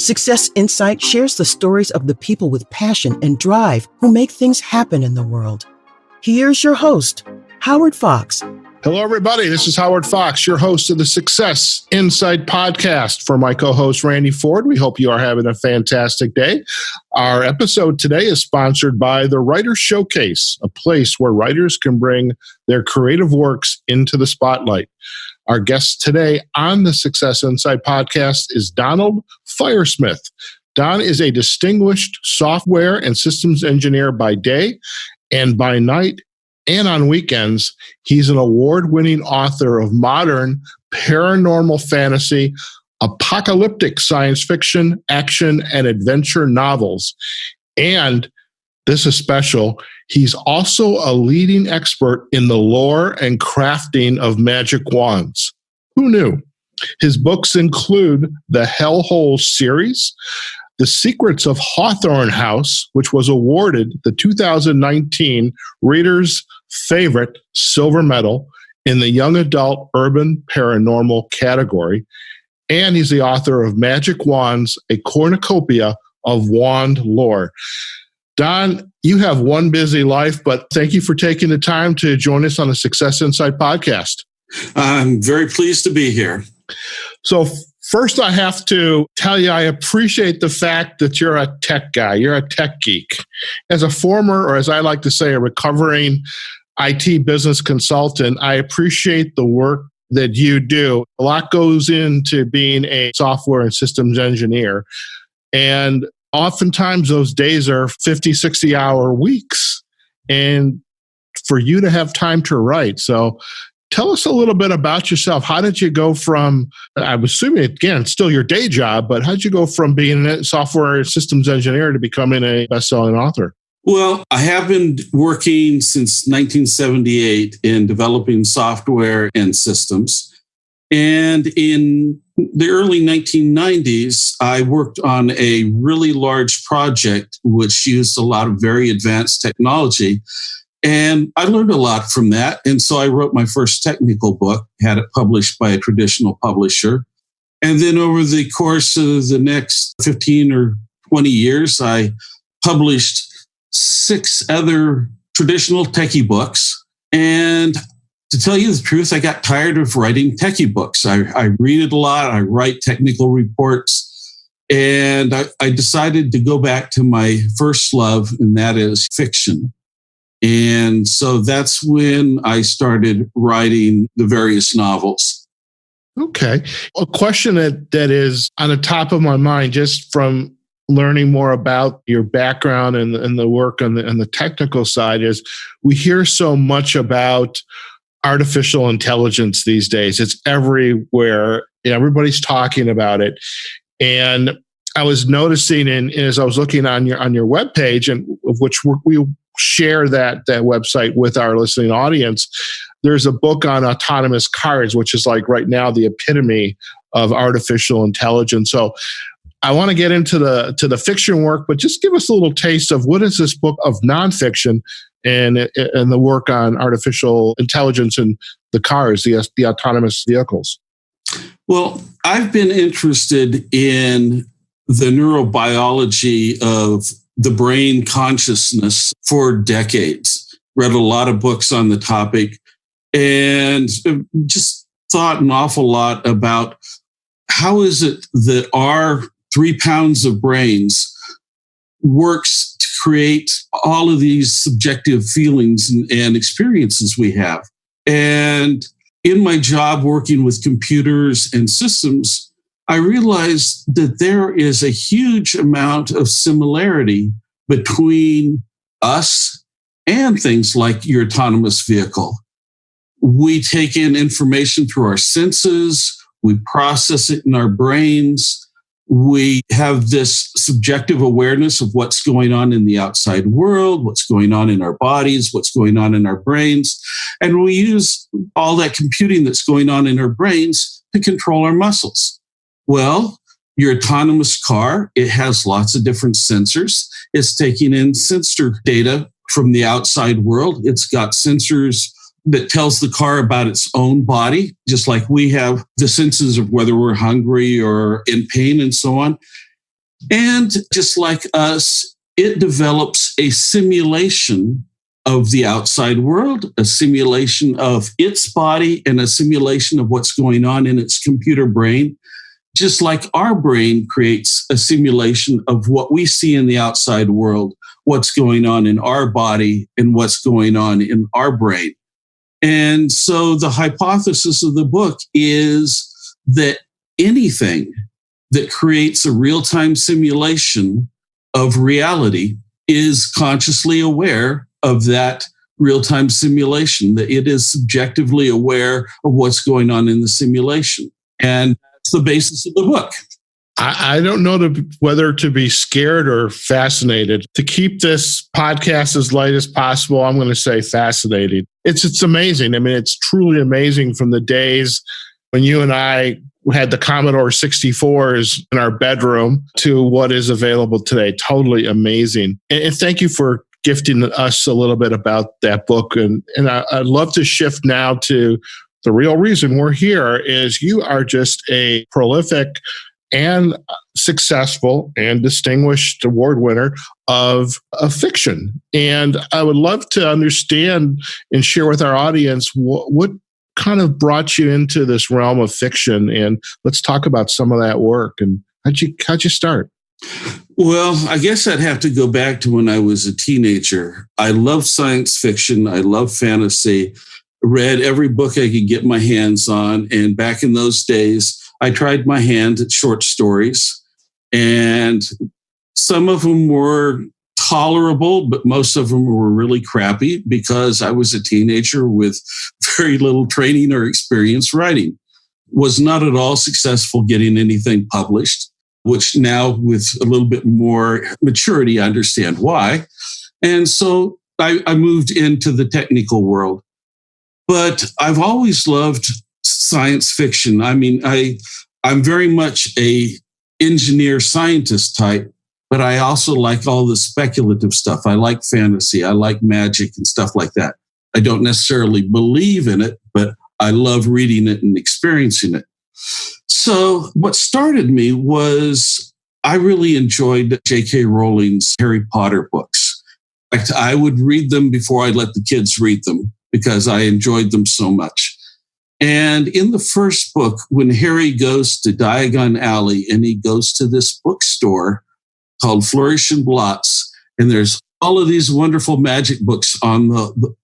Success Insight shares the stories of the people with passion and drive who make things happen in the world. Here's your host, Howard Fox. Hello, everybody. This is Howard Fox, your host of the Success Insight podcast. For my co-host, Randy Ford, we hope you are having a fantastic day. Our episode today is sponsored by the Writer Showcase, a place where writers can bring their creative works into the spotlight. Our guest today on the Success Insight podcast is Donald Firesmith. Don is a distinguished software and systems engineer by day, and by night and on weekends, he's an award-winning author of modern paranormal fantasy, apocalyptic science fiction, action, and adventure novels. And this is special, he's also a leading expert in the lore and crafting of magic wands. Who knew? His books include the Hellhole series, The Secrets of Hawthorne House, which was awarded the 2019 Reader's Favorite Silver Medal in the Young Adult Urban Paranormal category. And he's the author of Magic Wands, a Cornucopia of Wand Lore. Don, you have one busy life, but thank you for taking the time to join us on the Success Insight podcast. I'm very pleased to be here. So first, I have to tell you, I appreciate the fact that you're a tech guy. You're a tech geek. As a former, or as I like to say, a recovering IT business consultant, I appreciate the work that you do. A lot goes into being a software and systems engineer. And oftentimes those days are 50, 60-hour weeks. And for you to have time to write. So tell us a little bit about yourself. How did you go from, I'm assuming, again, still your day job, but how did you go from being a software systems engineer to becoming a best-selling author? Well, I have been working since 1978 in developing software and systems. And in the early 1990s, I worked on a really large project which used a lot of very advanced technology. And I learned a lot from that. And so I wrote my first technical book, had it published by a traditional publisher. And then over the course of the next 15 or 20 years, I published 6 other traditional techie books. And to tell you the truth, I got tired of writing techie books. I read it a lot. I write technical reports. And I decided to go back to my first love, and that is fiction. And so that's when I started writing the various novels. Okay. A question that is on the top of my mind, just from learning more about your background and the work on the technical side, is we hear so much about artificial intelligence these days. It's everywhere. Everybody's talking about it. And I was noticing, and as I was looking on your webpage, and of which we share that website with our listening audience, there's a book on autonomous cars, which is like right now the epitome of artificial intelligence. So I want to get into the fiction work, but just give us a little taste of what is this book of nonfiction and the work on artificial intelligence and the cars, the autonomous vehicles. Well, I've been interested in the neurobiology of the brain consciousness for decades. Read a lot of books on the topic and just thought an awful lot about how is it that our 3 pounds of brains works to create all of these subjective feelings and experiences we have. And in my job working with computers and systems, I realized that there is a huge amount of similarity between us and things like your autonomous vehicle. We take in information through our senses, we process it in our brains, we have this subjective awareness of what's going on in the outside world, what's going on in our bodies, what's going on in our brains, and we use all that computing that's going on in our brains to control our muscles. Well, your autonomous car, it has lots of different sensors. It's taking in sensor data from the outside world. It's got sensors that tells the car about its own body, just like we have the senses of whether we're hungry or in pain and so on. And just like us, it develops a simulation of the outside world, a simulation of its body, and a simulation of what's going on in its computer brain. Just like our brain creates a simulation of what we see in the outside world, what's going on in our body and what's going on in our brain. And so the hypothesis of the book is that anything that creates a real-time simulation of reality is consciously aware of that real-time simulation, that it is subjectively aware of what's going on in the simulation. And that's the basis of the book. I don't know whether to be scared or fascinated. To keep this podcast as light as possible, I'm going to say fascinating. It's amazing. I mean, it's truly amazing from the days when you and I had the Commodore 64s in our bedroom to what is available today. Totally amazing. And thank you for gifting us a little bit about that book. And I'd love to shift now to the real reason we're here is you are just a prolific and successful and distinguished award winner of fiction. And I would love to understand and share with our audience what kind of brought you into this realm of fiction. And let's talk about some of that work. And how'd you start? Well, I guess I'd have to go back to when I was a teenager. I loved science fiction. I loved fantasy. Read every book I could get my hands on. And back in those days, I tried my hand at short stories, and some of them were tolerable, but most of them were really crappy because I was a teenager with very little training or experience writing. Was not at all successful getting anything published, which now with a little bit more maturity, I understand why. And so I moved into the technical world. But I've always loved science fiction. I mean, I'm very much a engineer scientist type, but I also like all the speculative stuff. I like fantasy. I like magic and stuff like that. I don't necessarily believe in it, but I love reading it and experiencing it. So what started me was I really enjoyed J.K. Rowling's Harry Potter books. In fact, I would read them before I'd let the kids read them because I enjoyed them so much. And in the first book, when Harry goes to Diagon Alley and he goes to this bookstore called Flourish and Blots, and there's all of these wonderful magic books on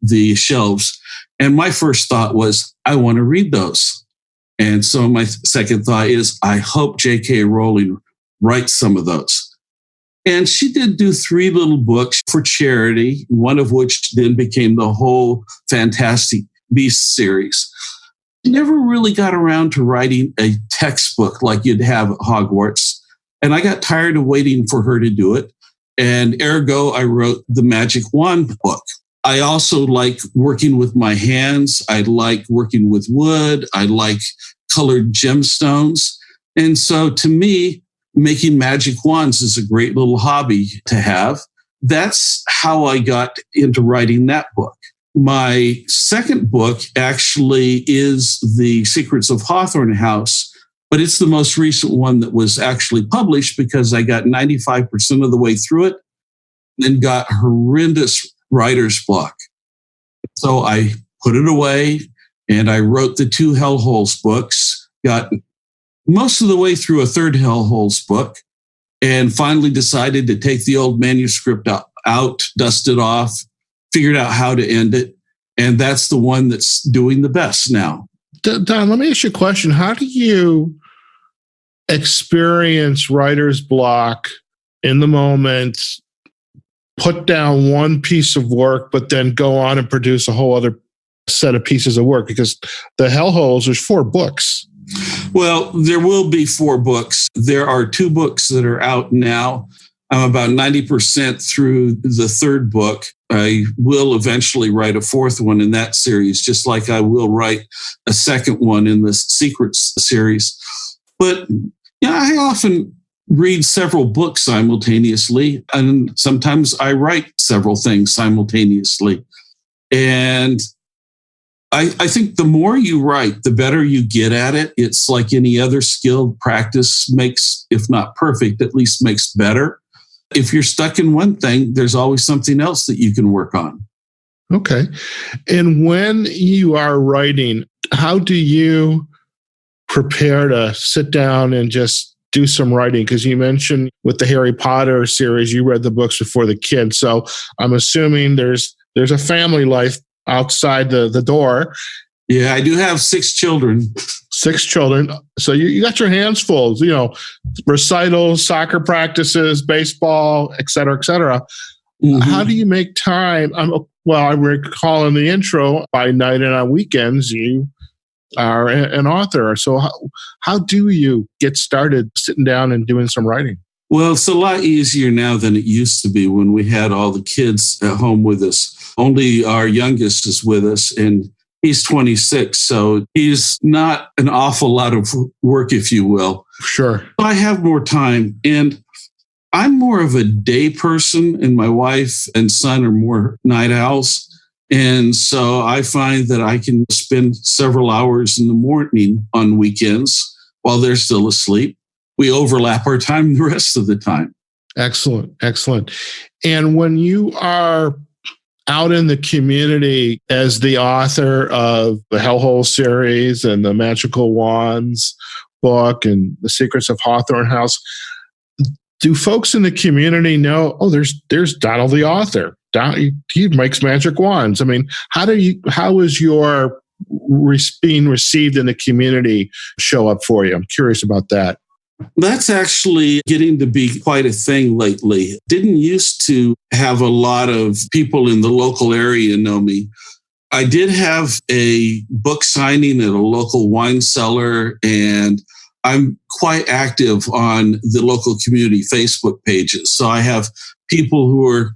the shelves. And my first thought was, I want to read those. And so my second thought is, I hope J.K. Rowling writes some of those. And she did do 3 little books for charity, one of which then became the whole Fantastic Beasts series. Never really got around to writing a textbook like you'd have at Hogwarts. And I got tired of waiting for her to do it. And ergo, I wrote the Magic Wand book. I also like working with my hands. I like working with wood. I like colored gemstones. And so to me, making magic wands is a great little hobby to have. That's how I got into writing that book. My second book actually is The Secrets of Hawthorne House, but it's the most recent one that was actually published because I got 95% of the way through it and got horrendous writer's block. So I put it away and I wrote the 2 Hellholes books, got most of the way through a third Hellholes book, and finally decided to take the old manuscript out, dust it off, figured out how to end it. And that's the one that's doing the best now. Don, let me ask you a question. How do you experience writer's block in the moment, put down one piece of work, but then go on and produce a whole other set of pieces of work? Because the Hellholes, there's 4 books. Well, there will be 4 books. There are 2 books that are out now. I'm about 90% through the 3rd book. I will eventually write a 4th one in that series, just like I will write a 2nd one in the Secrets series. But I often read several books simultaneously, and sometimes I write several things simultaneously. And I think the more you write, the better you get at it. It's like any other skill. Practice makes, if not perfect, at least makes better. If you're stuck in one thing, there's always something else that you can work on. Okay. And when you are writing, how do you prepare to sit down and just do some writing? Because you mentioned with the Harry Potter series, you read the books before the kids. So I'm assuming there's a family life outside the door. Yeah, I do have 6 children. 6 children. So you got your hands full, recitals, soccer practices, baseball, et cetera, et cetera. Mm-hmm. How do you make time? I recall in the intro, by night and on weekends, you are an author. So how do you get started sitting down and doing some writing? Well, it's a lot easier now than it used to be when we had all the kids at home with us. Only our youngest is with us, and he's 26, so he's not an awful lot of work, if you will. Sure. I have more time, and I'm more of a day person, and my wife and son are more night owls. And so I find that I can spend several hours in the morning on weekends while they're still asleep. We overlap our time the rest of the time. Excellent. Excellent. And when you are out in the community as the author of the Hellhole series and the Magical Wands book and the Secrets of Hawthorne House, do folks in the community know, there's Donald the author. He makes magic wands. I mean, how is your being received in the community show up for you? I'm curious about that. That's actually getting to be quite a thing lately. Didn't used to have a lot of people in the local area know me. I did have a book signing at a local wine cellar, and I'm quite active on the local community Facebook pages. So I have people who are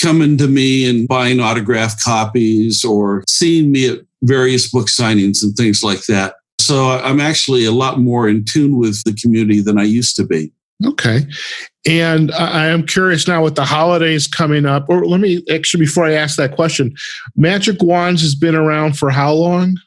coming to me and buying autographed copies or seeing me at various book signings and things like that. So I'm actually a lot more in tune with the community than I used to be. Okay. And I am curious now with the holidays coming up, or let me actually, before I ask that question, Magic Wands has been around for how long?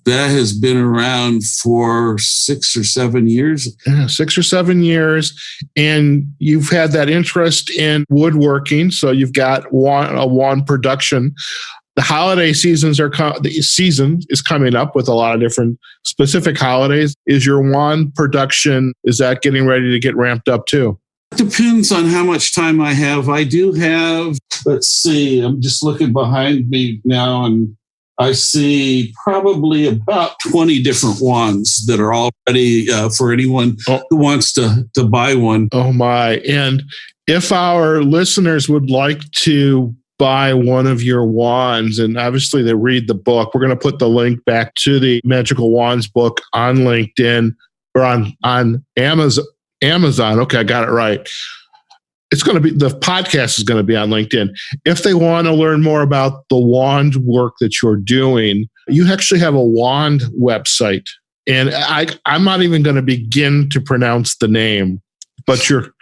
That has been around for 6 or 7 years. Yeah, 6 or 7 years. And you've had that interest in woodworking. So you've got a wand production. The holiday the season is coming up with a lot of different specific holidays. Is your wand production, is that getting ready to get ramped up too? Depends on how much time I have. I do have, let's see, I'm just looking behind me now, and I see probably about 20 different wands that are all ready for anyone who wants to buy one. Oh my. And if our listeners would like to buy one of your wands, and obviously they read the book, we're going to put the link back to the Magical Wands book on LinkedIn or on Amazon. Okay, I got it right. The podcast is going to be on LinkedIn. If they want to learn more about the wand work that you're doing, you actually have a wand website. And I'm not even going to begin to pronounce the name, but you're...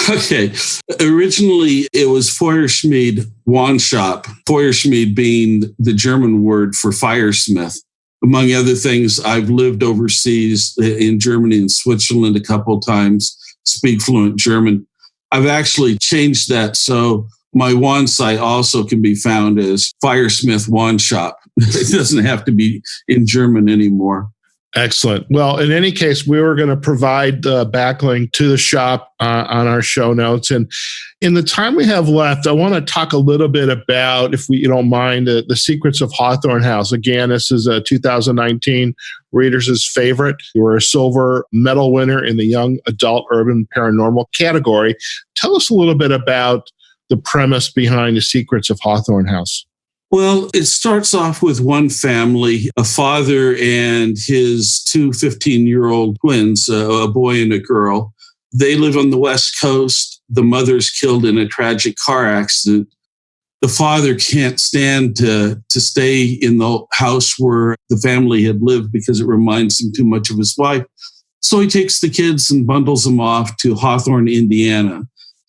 Okay. Originally, it was Feuerschmied Wand Shop, Feuerschmied being the German word for firesmith. Among other things, I've lived overseas in Germany and Switzerland a couple of times, speak fluent German. I've actually changed that so my wand site also can be found as Firesmith Wand Shop. It doesn't have to be in German anymore. Excellent. Well, in any case, we were going to provide the backlink to the shop on our show notes. And in the time we have left, I want to talk a little bit about, if you don't mind, the Secrets of Hawthorne House. Again, this is a 2019 Readers' Favorite. You were a silver medal winner in the Young Adult Urban Paranormal category. Tell us a little bit about the premise behind the Secrets of Hawthorne House. Well, it starts off with one family, a father and his 2 15-year-old twins, a boy and a girl. They live on the West Coast. The mother's killed in a tragic car accident. The father can't stand to stay in the house where the family had lived because it reminds him too much of his wife. So he takes the kids and bundles them off to Hawthorne, Indiana,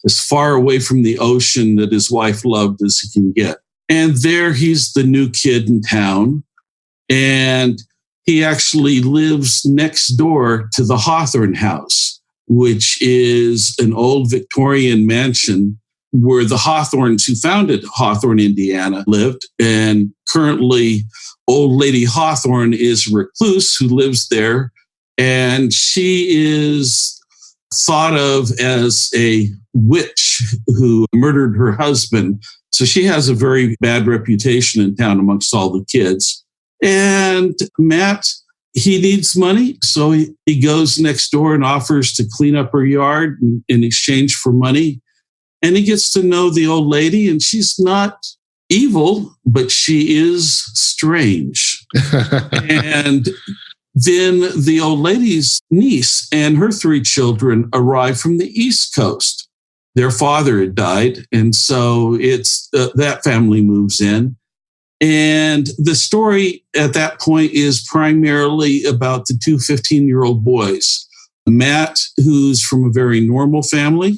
as far away from the ocean that his wife loved as he can get. And there he's the new kid in town. And he actually lives next door to the Hawthorne House, which is an old Victorian mansion where the Hawthornes who founded Hawthorne, Indiana, lived. And currently, old lady Hawthorne is a recluse who lives there. And she is thought of as a witch who murdered her husband. So she has a very bad reputation in town amongst all the kids. And Matt, he needs money. So he goes next door and offers to clean up her yard in exchange for money. And he gets to know the old lady, and she's not evil, but she is strange. And then the old lady's niece and her 3 children arrive from the East Coast. Their father had died, and so it's that family moves in. And the story at that point is primarily about the 2 15-year-old boys, Matt, who's from a very normal family,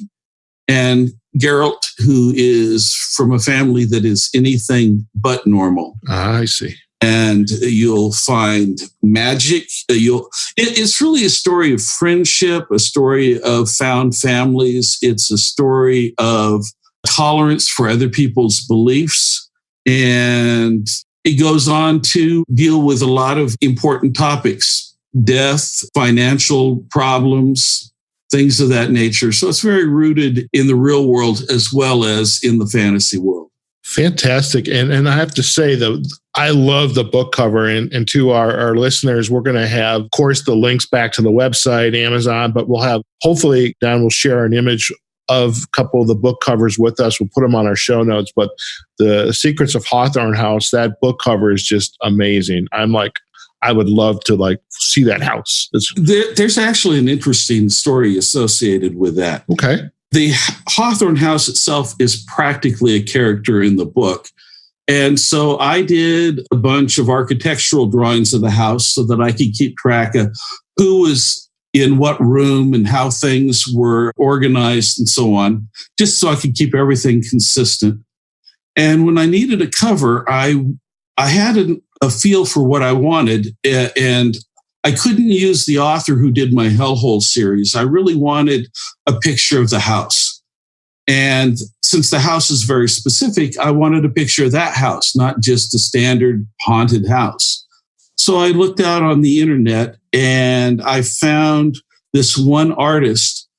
and Geralt, who is from a family that is anything but normal. I see. And you'll find magic. It's really a story of friendship, a story of found families. It's a story of tolerance for other people's beliefs. And it goes on to deal with a lot of important topics: death, financial problems, things of that nature. So it's very rooted in the real world as well as in the fantasy world. Fantastic. And I have to say, though, I love the book cover. And to our listeners, we're going to have, of course, the links back to the website, Amazon, but we'll have, hopefully, Don will share an image of a couple of the book covers with us. We'll put them on our show notes. But the Secrets of Hawthorne House, that book cover is just amazing. I would love to see that house. There's actually an interesting story associated with that. Okay. The Hawthorne House itself is practically a character in the book. And so I did a bunch of architectural drawings of the house so that I could keep track of who was in what room and how things were organized and so on, just so I could keep everything consistent. And when I needed a cover, I had a feel for what I wanted, and I couldn't use the author who did my Hellhole series. I really wanted a picture of the house. And since the house is very specific, I wanted a picture of that house, not just a standard haunted house. So I looked out on the internet and I found this one artist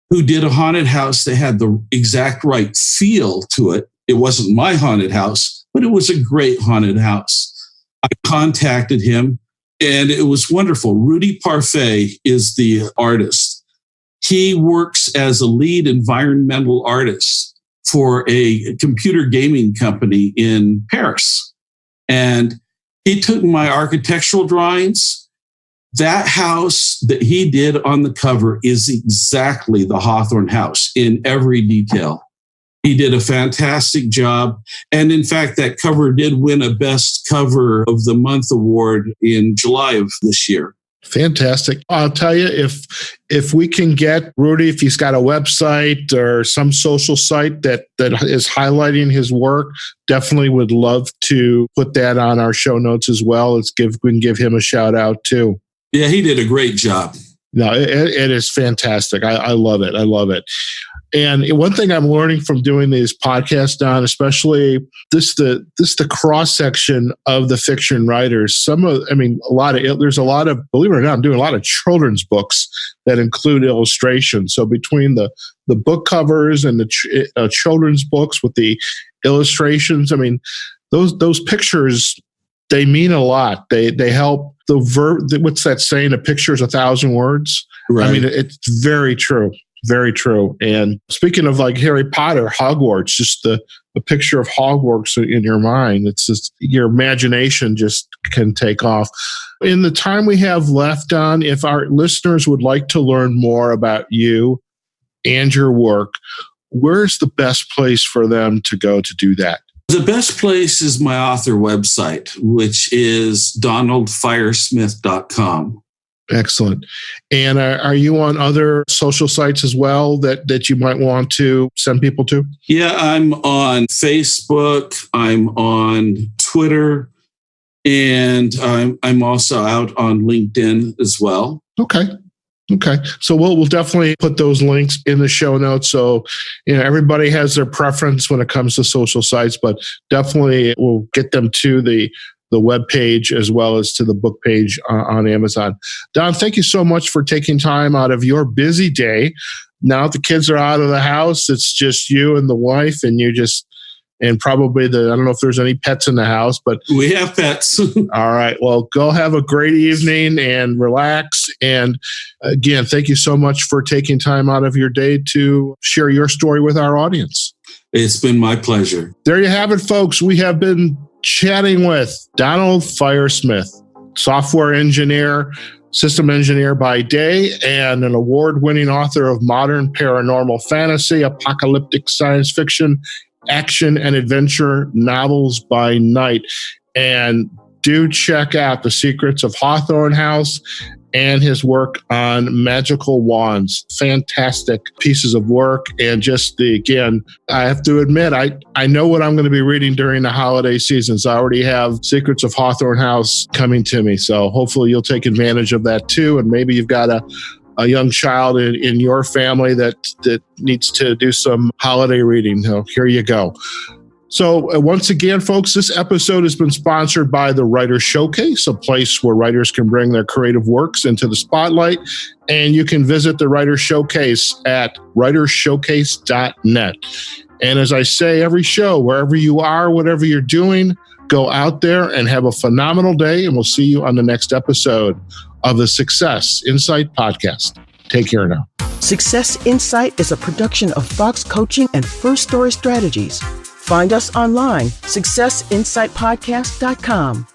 who did a haunted house that had the exact right feel to it. It wasn't my haunted house, but it was a great haunted house. I contacted him, and it was wonderful. Rudy Parfait is the artist. He works as a lead environmental artist for a computer gaming company in Paris. And he took my architectural drawings. That house that he did on the cover is exactly the Hawthorne House in every detail. He did a fantastic job. And in fact, that cover did win a Best Cover of the Month award in July of this year. Fantastic. I'll tell you, if we can get Rudy, if he's got a website or some social site that is highlighting his work, definitely would love to put that on our show notes as well. We can give him a shout out too. Yeah, he did a great job. No, it is fantastic. I love it. I love it. And one thing I'm learning from doing these podcasts, Don, especially the cross section of the fiction writers. There's a lot of, believe it or not, I'm doing a lot of children's books that include illustrations. So between the book covers and the children's books with the illustrations, those pictures, they mean a lot. They help what's that saying? A picture is 1,000 words. Right. It's very true. Very true. And speaking of Harry Potter, Hogwarts, just the picture of Hogwarts in your mind, it's just your imagination just can take off. In the time we have left, Don, if our listeners would like to learn more about you and your work, where's the best place for them to go to do that? The best place is my author website, which is donaldfiresmith.com. Excellent. And are you on other social sites as well that you might want to send people to? Yeah, I'm on Facebook. I'm on Twitter. And I'm also out on LinkedIn as well. Okay. So we'll definitely put those links in the show notes. So, everybody has their preference when it comes to social sites, but definitely we'll get them to the web page as well as to the book page on Amazon. Don, thank you so much for taking time out of your busy day. Now the kids are out of the house. It's just you and the wife, and probably I don't know if there's any pets in the house, but we have pets. All right. Well, go have a great evening and relax. And again, thank you so much for taking time out of your day to share your story with our audience. It's been my pleasure. There you have it, folks. We have been chatting with Donald Firesmith, software engineer, system engineer by day, and an award-winning author of modern paranormal fantasy, apocalyptic science fiction, action and adventure novels by night. And do check out The Secrets of Hawthorne House and his work on magical wands. Fantastic pieces of work. And again, I have to admit, I know what I'm going to be reading during the holiday seasons. I already have Secrets of Hawthorne House coming to me. So hopefully you'll take advantage of that too. And maybe you've got a young child in your family that needs to do some holiday reading. So here you go. So once again, folks, this episode has been sponsored by the Writer Showcase, a place where writers can bring their creative works into the spotlight. And you can visit the Writer Showcase at writershowcase.net. And as I say every show, wherever you are, whatever you're doing, go out there and have a phenomenal day. And we'll see you on the next episode of the Success Insight Podcast. Take care now. Success Insight is a production of Fox Coaching and First Story Strategies. Find us online, successinsightpodcast.com.